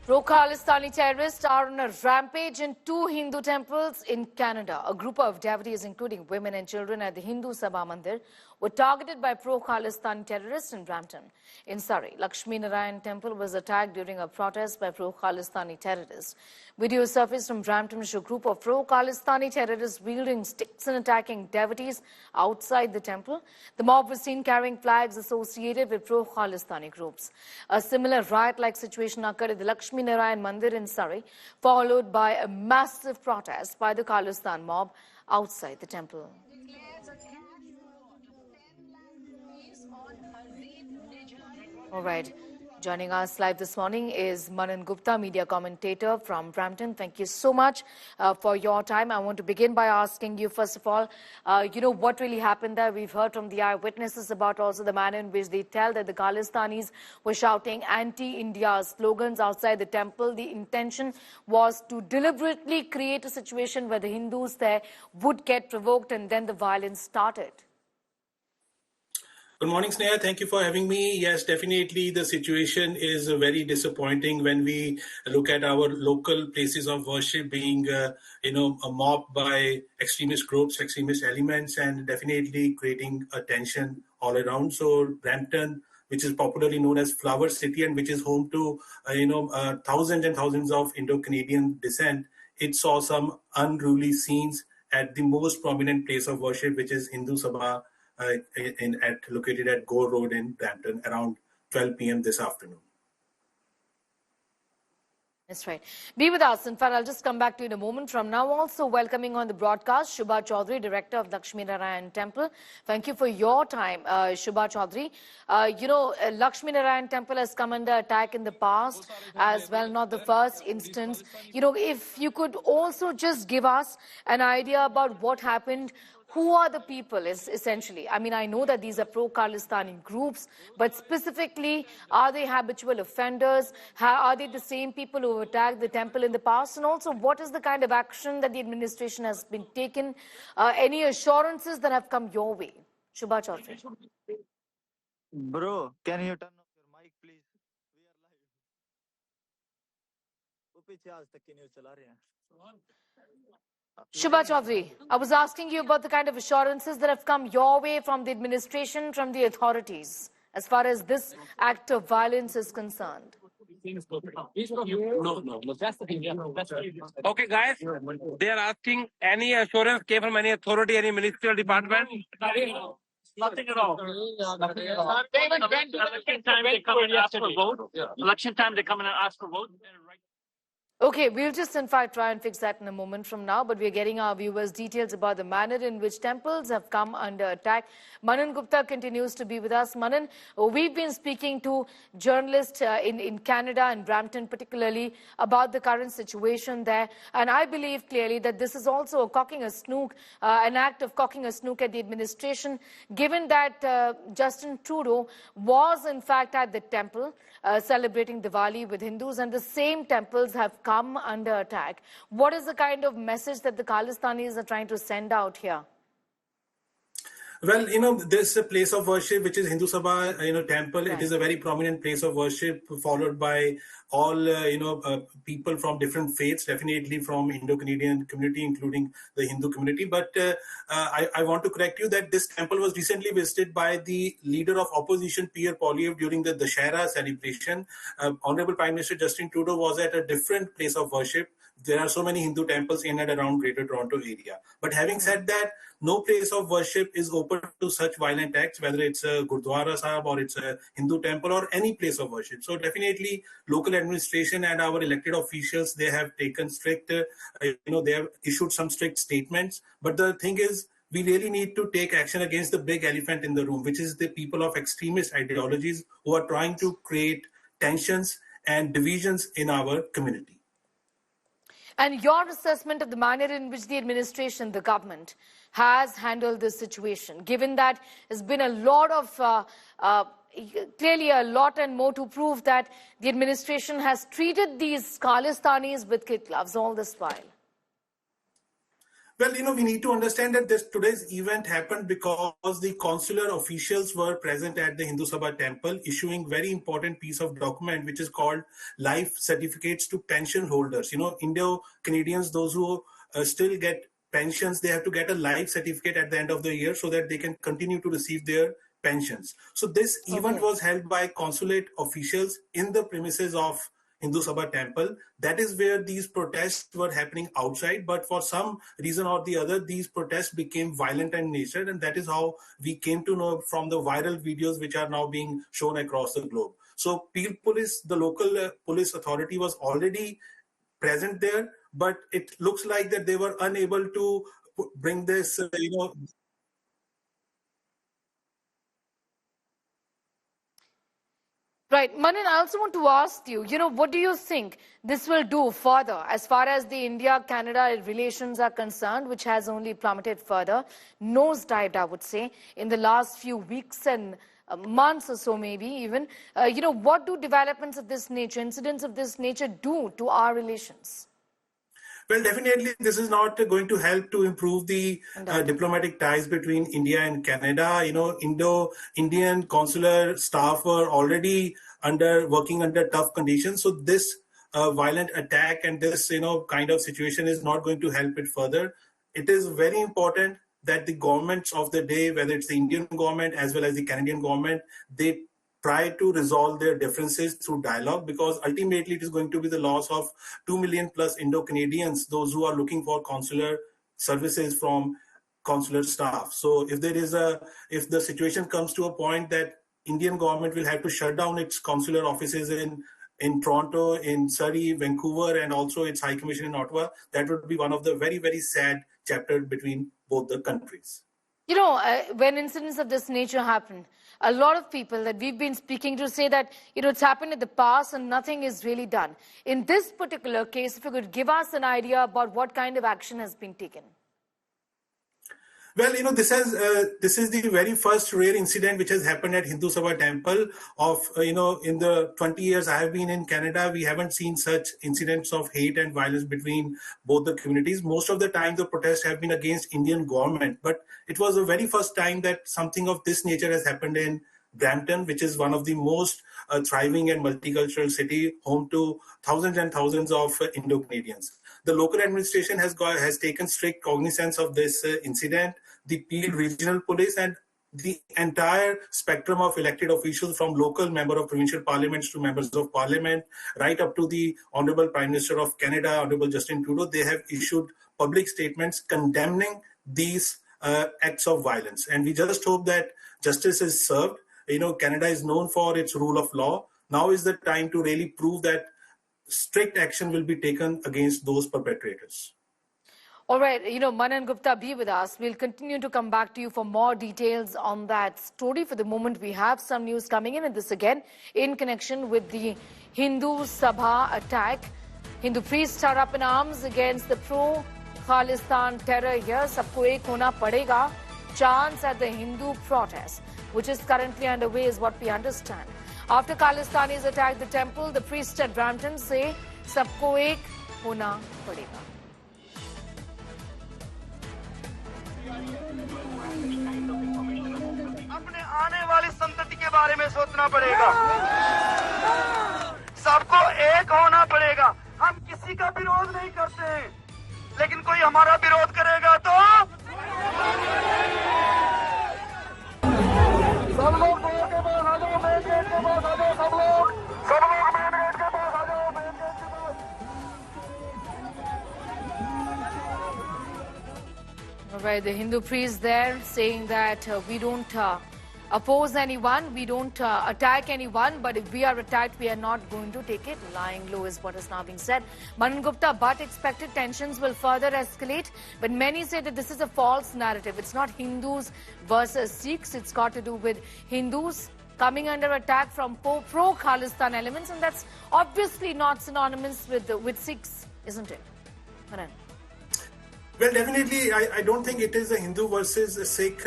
Pro-Khalistani terrorists are on a rampage in two Hindu temples in Canada. A group of devotees, including women and children at the Hindu Sabha Mandir, were targeted by pro-Khalistan terrorists in Brampton. In Surrey, Lakshmi Narayan temple was attacked during a protest by pro-Khalistani terrorists. Videos surfaced from Brampton show a group of pro-Khalistani terrorists wielding sticks and attacking devotees outside the temple. The mob was seen carrying flags associated with pro-Khalistani groups. A similar riot-like situation occurred at the Lakshmi Narayan Mandir in Surrey, followed by a massive protest by the Khalistan mob outside the temple. All right. Joining us live this morning is Manan Gupta, media commentator from Brampton. Thank you so much for your time. I want to begin by asking you, first of all, what really happened there? We've heard from the eyewitnesses about also the manner in which they tell that the Khalistanis were shouting anti-India slogans outside the temple. The intention was to deliberately create a situation where the Hindus there would get provoked, and then the violence started. Good morning, Sneha. Thank you for having me. Yes, definitely the situation is very disappointing when we look at our local places of worship being, mobbed by extremist groups, extremist elements, and definitely creating a tension all around. So Brampton, which is popularly known as Flower City and which is home to, thousands and thousands of Indo-Canadian descent, it saw some unruly scenes at the most prominent place of worship, which is Hindu Sabha, located at Gore Road in Brampton around 12 p.m. this afternoon. That's right. Be with us. In fact, I'll just come back to you in a moment from now. Also welcoming on the broadcast, Shubha Chaudhary, Director of Lakshmi Narayan Temple. Thank you for your time, Shubha Chaudhary. Lakshmi Narayan Temple has come under attack in the past as well, not the first instance. If you could also just give us an idea about what happened. Who are the people, essentially? I mean, I know that these are pro-Khalistani groups, but specifically, are they habitual offenders? Are they the same people who attacked the temple in the past? And also, what is the kind of action that the administration has been taken? Any assurances that have come your way? Shubha Chaudhary. Bro, can you turn off your mic, please? We are live. Shubha Chaudhary, I was asking you about the kind of assurances that have come your way from the administration, from the authorities, as far as this act of violence is concerned. No, that's the thing. Yeah. Okay, guys, they are asking any assurance came from any authority, any ministerial department? Nothing at all. Election time they come and ask for vote. Election time they come and ask for vote. Okay, we'll just in fact try and fix that in a moment from now, but we're getting our viewers details about the manner in which temples have come under attack. Manan Gupta continues to be with us. Manan, we've been speaking to journalists in Canada and Brampton particularly about the current situation there, and I believe clearly that this is also a cocking a snook, an act of cocking a snook at the administration, given that Justin Trudeau was in fact at the temple celebrating Diwali with Hindus, and the same temples have come under attack. What is the kind of message that the Khalistanis are trying to send out here? Well, there's a place of worship, which is Hindu Sabha, temple. Right. It is a very prominent place of worship, followed by all, people from different faiths, definitely from Indo-Canadian community, including the Hindu community. But I want to correct you that this temple was recently visited by the leader of opposition, Pierre Poilievre, during the Dussehra celebration. Honorable Prime Minister Justin Trudeau was at a different place of worship. There are so many Hindu temples in and around Greater Toronto area. But having said that, no place of worship is open to such violent acts, whether it's a Gurdwara Sahib or it's a Hindu temple or any place of worship. So definitely local administration and our elected officials, they have taken strict, they have issued some strict statements. But the thing is, we really need to take action against the big elephant in the room, which is the people of extremist ideologies who are trying to create tensions and divisions in our community. And your assessment of the manner in which the administration, the government, has handled this situation, given that there's been a lot of, clearly a lot and more to prove that the administration has treated these Khalistanis with kid gloves all this while. Well, we need to understand that today's event happened because the consular officials were present at the Hindu Sabha temple, issuing very important piece of document, which is called life certificates to pension holders. Indo-Canadians, those who still get pensions, they have to get a life certificate at the end of the year so that they can continue to receive their pensions. So this event was held by consulate officials in the premises of Hindu Sabha temple. That is where these protests were happening outside, but for some reason or the other, these protests became violent in nature, and that is how we came to know from the viral videos which are now being shown across the globe. So Peel Police, the local police authority, was already present there, but it looks like that they were unable to bring this, Right. Manan, I also want to ask you, what do you think this will do further as far as the India-Canada relations are concerned, which has only plummeted further, nosedived, I would say, in the last few weeks and months or so maybe even. What do developments of this nature, incidents of this nature do to our relations? Well, definitely, this is not going to help to improve the diplomatic ties between India and Canada. Indo-Indian consular staff were already working under tough conditions. So this violent attack and this, kind of situation is not going to help it further. It is very important that the governments of the day, whether it's the Indian government as well as the Canadian government, they try to resolve their differences through dialogue, because ultimately it is going to be the loss of 2 million plus Indo-Canadians, those who are looking for consular services from consular staff. So if the situation comes to a point that Indian government will have to shut down its consular offices in Toronto, in Surrey, Vancouver, and also its High Commission in Ottawa, that would be one of the very, very sad chapters between both the countries. When incidents of this nature happen, a lot of people that we've been speaking to say that, it's happened in the past and nothing is really done. In this particular case, if you could give us an idea about what kind of action has been taken. Well, this is the very first rare incident which has happened at Hindu Sabha temple in the 20 years I have been in Canada, we haven't seen such incidents of hate and violence between both the communities. Most of the time, the protests have been against Indian government, but it was the very first time that something of this nature has happened in Brampton, which is one of the most thriving and multicultural city, home to thousands and thousands of Indo-Canadians. The local administration has taken strict cognizance of this incident. The Peel Regional Police and the entire spectrum of elected officials, from local member of provincial parliaments to members of parliament, right up to the Honourable Prime Minister of Canada, Honourable Justin Trudeau, they have issued public statements condemning these acts of violence. And we just hope that justice is served. Canada is known for its rule of law. Now is the time to really prove that strict action will be taken against those perpetrators. All right, Manan Gupta, be with us. We'll continue to come back to you for more details on that story. For the moment, we have some news coming in, and this again in connection with the Hindu Sabha attack. Hindu priests are up in arms against the pro-Khalistan terror here. Sabko ek hona padega. Chants at the Hindu protest, which is currently underway, is what we understand. After Khalistanis attacked the temple, the priests at Brampton say, Sabko ek hona padega. अपने आने वाली संतति के बारे में सोचना पड़ेगा, सबको एक होना पड़ेगा। हम किसी का विरोध नहीं करते हैं, लेकिन कोई हमारा विरोध करेगा तो सब लोग मेन गेट के पास आ जाओ, मेन गेट के पास आ जाओ, सब लोग मेन गेट के पास आ जाओ, मेन गेट के पास। All right, the Hindu priest there saying that we don't oppose anyone, we don't attack anyone, but if we are attacked, we are not going to take it. Lying low is what is now being said. Manan Gupta, but expected tensions will further escalate. But many say that this is a false narrative. It's not Hindus versus Sikhs. It's got to do with Hindus coming under attack from pro-Khalistan elements, and that's obviously not synonymous with Sikhs, isn't it? Manan. Well, definitely, I don't think it is a Hindu versus a Sikh,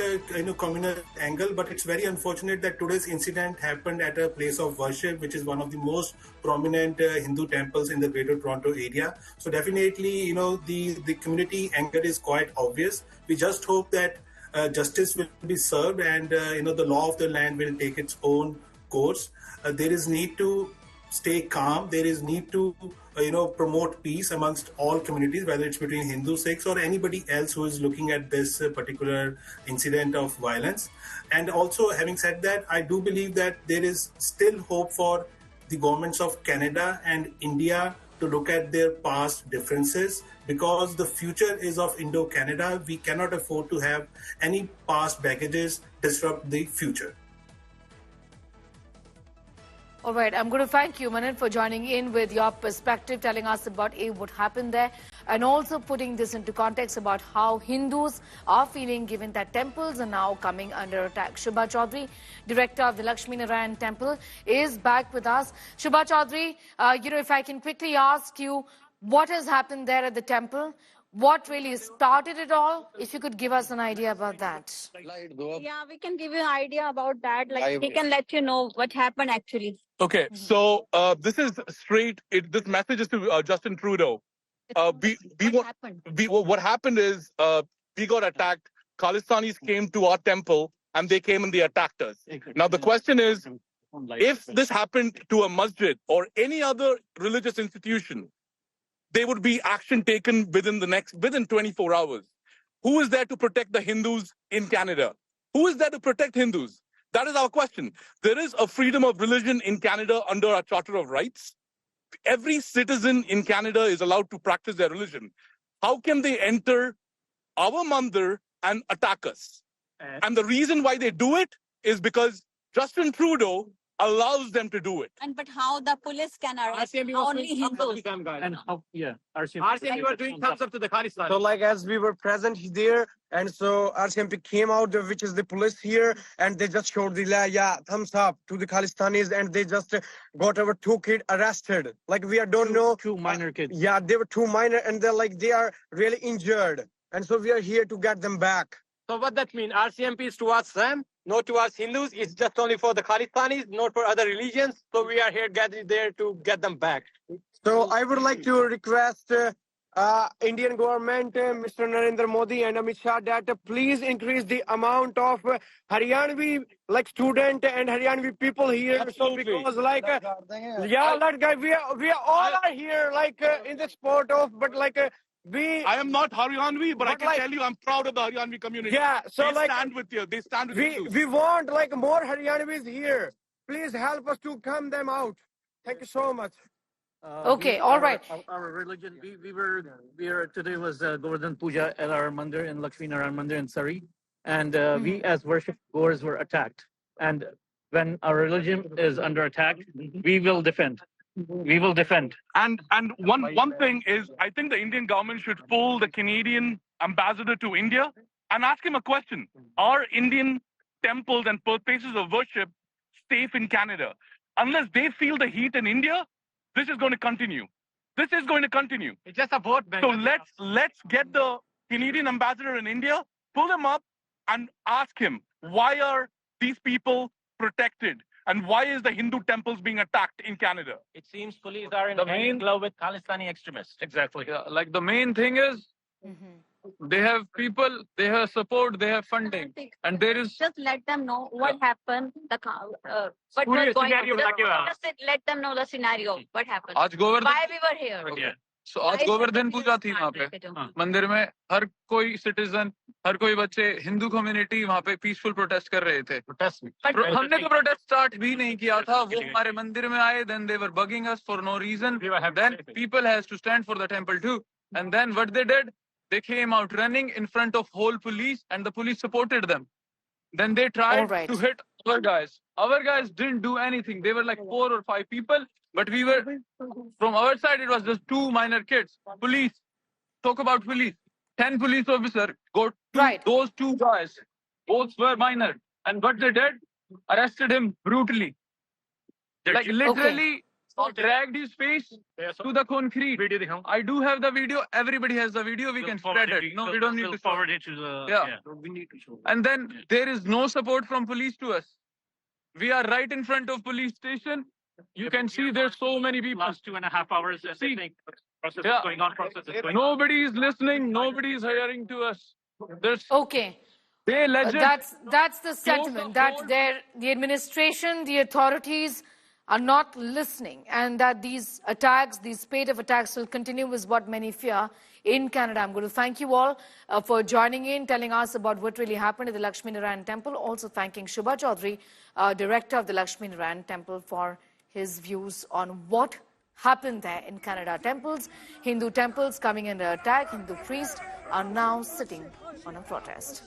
communal angle, but it's very unfortunate that today's incident happened at a place of worship, which is one of the most prominent Hindu temples in the Greater Toronto area. So definitely, the community anger is quite obvious. We just hope that justice will be served, and the law of the land will take its own course. There is need to stay calm. There is need to promote peace amongst all communities, whether it's between Hindu, Sikhs, or anybody else who is looking at this particular incident of violence. And also, having said that, I do believe that there is still hope for the governments of Canada and India to look at their past differences, because the future is of Indo-Canada. We cannot afford to have any past baggages disrupt the future. All right, I'm going to thank you, Manan, for joining in with your perspective, telling us about what happened there, and also putting this into context about how Hindus are feeling given that temples are now coming under attack. Shubha Chaudhary, director of the Lakshmi Narayan Temple, is back with us. Shubha Chaudhary, if I can quickly ask you, what has happened there at the temple? What really started it all? If you could give us an idea about that. Yeah, we can give you an idea about that. Like, he can let you know what happened actually. Okay, so this is straight. This message is to Justin Trudeau. What happened is we got attacked. Khalistanis came to our temple and they came and they attacked us. Now the question is, if this happened to a masjid or any other religious institution, there would be action taken within 24 hours. Who is there to protect the Hindus in Canada? Who is there to protect Hindus? That is our question. There is a freedom of religion in Canada under our Charter of Rights. Every citizen in Canada is allowed to practice their religion. How can they enter our mandir and attack us? And the reason why they do it is because Justin Trudeau allows them to do it. But how the police can arrest only Hindus? And how, yeah, RCMP were doing thumbs up to the Khalistan. So like as we were present there, and so RCMP came out, which is the police here, and they just showed the thumbs up to the Khalistanis, and they just got our 2 kids arrested. Like we don't know. 2 minor kids. Yeah, they were 2 minor, and they are really injured. And so we are here to get them back. So what that mean? RCMP is towards them, not towards Hindus. It's just only for the Khalistanis, not for other religions. So we are here gathered there to get them back. So I would like to request Indian government, Mr. Narendra Modi and Amit Shah, that please increase the amount of Haryanvi student and Haryanvi people here. Absolutely. So because we are all are here in the sport of, but I am not Haryanvi, but I can tell you I'm proud of the Haryanvi community. Yeah, so they stand with you. They stand with you. we want more Haryanvis here. Please help us to come them out. Thank you so much. Okay, all right. Our religion, we are today was Govardhan Puja at our mandir in Lakshmi Narayan Mandir in Surrey, and we as worship goers were attacked. And when our religion is under attack, we will defend. We will defend. And one thing is, I think the Indian government should pull the Canadian ambassador to India and ask him a question. Are Indian temples and places of worship safe in Canada? Unless they feel the heat in India, this is going to continue. This is going to continue. It's just a vote. So let's get the Canadian ambassador in India, pull him up and ask him, why are these people protected? And why is the Hindu temples being attacked in Canada? It seems police are in the main glove with Khalistani extremists. Exactly. Yeah, like the main thing is they have people, they have support, they have funding, and there is Just let them know what happened. What Puri was going scenario on. bata ke Just let them know the scenario. What happened? आज Govardhan Why we were here? Yeah. So आज गोवर्धन पूजा थी वहाँ पे मंदिर में हर कोई citizen हर कोई बच्चे हिंदू कम्युनिटी वहाँ पे पीसफुल प्रोटेस्ट कर रहे थे हमने तो प्रोटेस्ट स्टार्ट भी नहीं किया था वो हमारे मंदिर में आए then they were bugging us for no reason then people has to stand for the temple too and then what they did they came out running in front of whole police and the police supported them then they tried to hit our guys didn't do anything they were like 4 or 5 people but we were from our side it was just 2 minor kids police talk about police 10 police officers got those 2 guys both were minor and what they did arrested him brutally like literally dragged his face to the concrete. I do have the video. Everybody has the video. We can spread it. No, we don't need to forward it to the. Yeah. We need to show. And then there is no support from police to us. We are right in front of police station. You can see there's so many people. Last 2.5 hours, and See, I think process is going on. Nobody is listening. Nobody is hearing to us. There's Okay. they legend. That's the sentiment, that the administration, the authorities are not listening, and that these attacks, these spate of attacks will continue is what many fear in Canada. I'm going to thank you all for joining in, telling us about what really happened at the Lakshmi Narayan Temple. Also thanking Shubha Chaudhary, director of the Lakshmi Narayan Temple, for his views on what happened there in Canada. Temples, Hindu temples coming under attack. Hindu priests are now sitting on a protest.